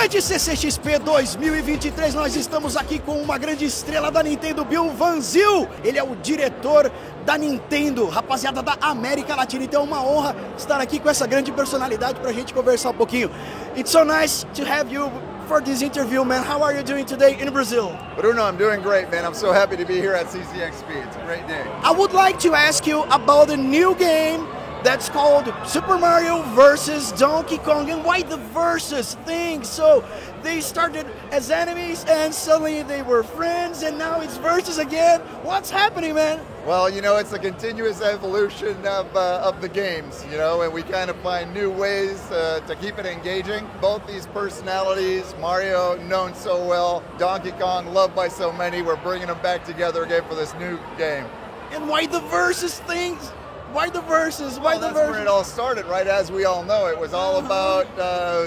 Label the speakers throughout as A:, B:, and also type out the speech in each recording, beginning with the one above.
A: noite, CCXP 2023. Nós estamos aqui com uma grande estrela da Nintendo, Bill Van Zyl. Ele é o diretor da Nintendo, rapaziada da América Latina. Então é uma honra estar aqui com essa grande personalidade pra gente conversar um pouquinho. It's so nice to have you for this interview, man. How are you doing today in Brazil?
B: Bruno, I'm doing great, man. I'm so happy to be here at CCXP. It's a great day.
A: I would like to ask you about the new game that's called Super Mario vs. Donkey Kong, and why the versus thing? So they started as enemies and suddenly they were friends and now it's versus again. What's happening, man?
B: Well, you know, it's a continuous evolution of the games, you know, and we kind of find new ways to keep it engaging. Both these personalities, Mario, known so well, Donkey Kong, loved by so many, we're bringing them back together again for this new game.
A: And why the versus things? Why the versus? Why the versus?
B: That's where it all started, right? As we all know, it was all about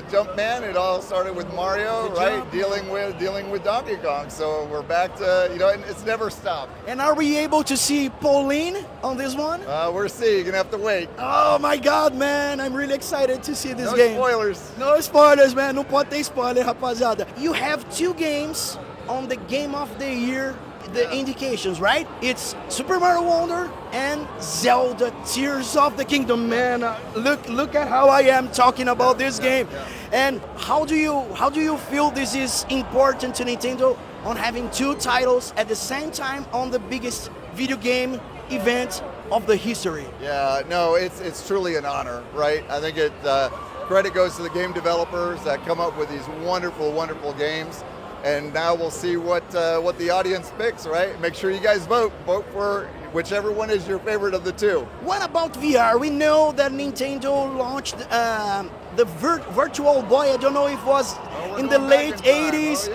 B: Jumpman. It all started with Mario, right? Dealing with Donkey Kong. So we're back to, you know, and it's never stopped.
A: And are we able to see Pauline on this one?
B: We're seeing. You're gonna have to wait.
A: Oh my God, man! I'm really excited to see this game.
B: No spoilers.
A: No spoilers, man. Não pode ter spoiler, rapaziada. You have two games on the Game of the Year. The indications, right? It's Super Mario Wonder and Zelda Tears of the Kingdom. Man, look at how I am talking about this game. And how do you feel this is important to Nintendo on having two titles at the same time on the biggest video game event of the history?
B: Yeah, no, it's truly an honor, right? I think credit goes to the game developers that come up with these wonderful, wonderful games. And now we'll see what the audience picks, right? Make sure you guys vote for whichever one is your favorite of the two.
A: What about VR? We know that Nintendo launched the Virtual Boy. I don't know if it was in the late 80s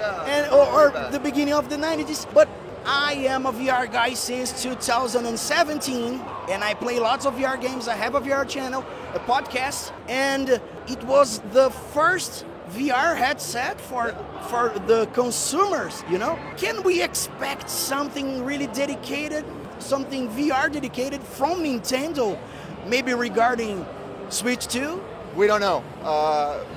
A: or the beginning of the 90s. But I am a VR guy since 2017, and I play lots of VR games. I have a VR channel, a podcast, and it was the first VR headset for the consumers, you know? Can we expect something really dedicated, something VR dedicated from Nintendo, maybe regarding Switch 2?
B: We don't know.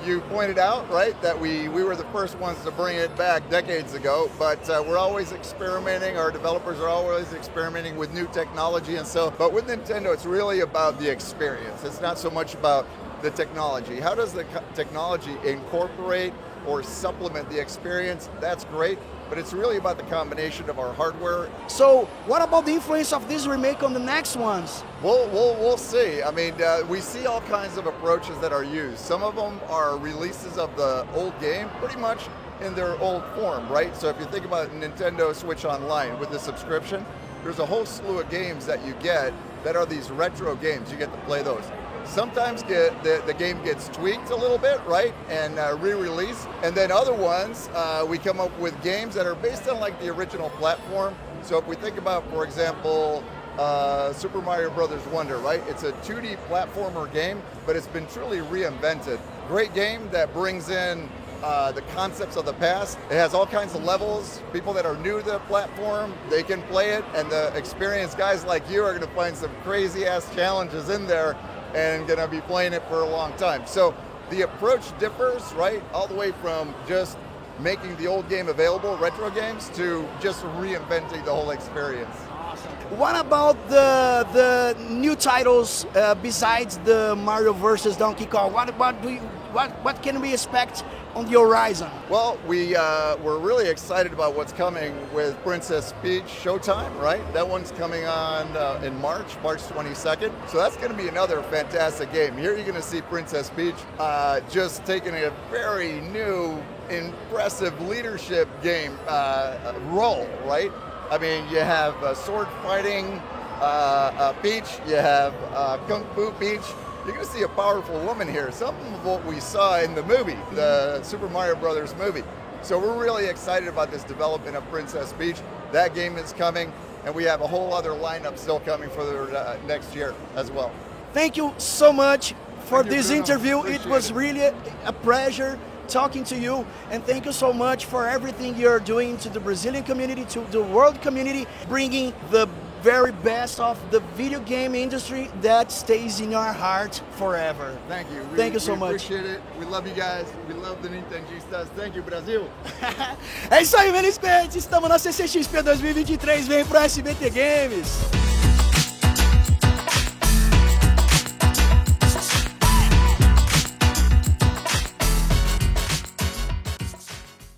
B: You pointed out, right, that we were the first ones to bring it back decades ago, but we're always experimenting. Our developers are always experimenting with new technology, and so, but with Nintendo, it's really about the experience. It's not so much about the technology. How does the technology incorporate or supplement the experience? That's great, but it's really about the combination of our hardware.
A: So what about the influence of this remake on the next ones?
B: We'll see. I mean, we see all kinds of approaches that are used. Some of them are releases of the old game, pretty much in their old form, right? So if you think about Nintendo Switch Online with the subscription, there's a whole slew of games that you get that are these retro games. You get to play those. Sometimes the game gets tweaked a little bit, right, and re-released. And then other ones, we come up with games that are based on like the original platform. So if we think about, for example, Super Mario Brothers Wonder, right? It's a 2D platformer game, but it's been truly reinvented. Great game that brings in the concepts of the past. It has all kinds of levels. People that are new to the platform, they can play it, and the experienced guys like you are going to find some crazy-ass challenges in there and going to be playing it for a long time. So the approach differs, right? All the way from just making the old game available, retro games, to just reinventing the whole experience.
A: Awesome. What about the new titles besides the Mario vs. Donkey Kong? What can we expect on the horizon?
B: Well, we're really excited about what's coming with Princess Peach Showtime, right? That one's coming on in March 22nd. So that's going to be another fantastic game. Here you're going to see Princess Peach just taking a very new, impressive leadership game role, right? I mean, you have sword fighting Peach, you have Kung Fu Peach. You're going to see a powerful woman here, some of what we saw in the movie, the Super Mario Brothers movie. So we're really excited about this development of Princess Peach. That game is coming, and we have a whole other lineup still coming for the next year as well.
A: Thank you so much for this interview. It was really a pleasure talking to you, and thank you so much for everything you're doing to the Brazilian community, to the world community, bringing the very best of the video game industry that stays in your heart forever.
B: Thank you.
A: Thank you so
B: we
A: much.
B: Appreciate it. We love you guys. We love the Nintendistas. Thank you, Brasil.
A: É isso aí, Melisbeth. Estamos na CCXP 2023. Vem pro SBT Games.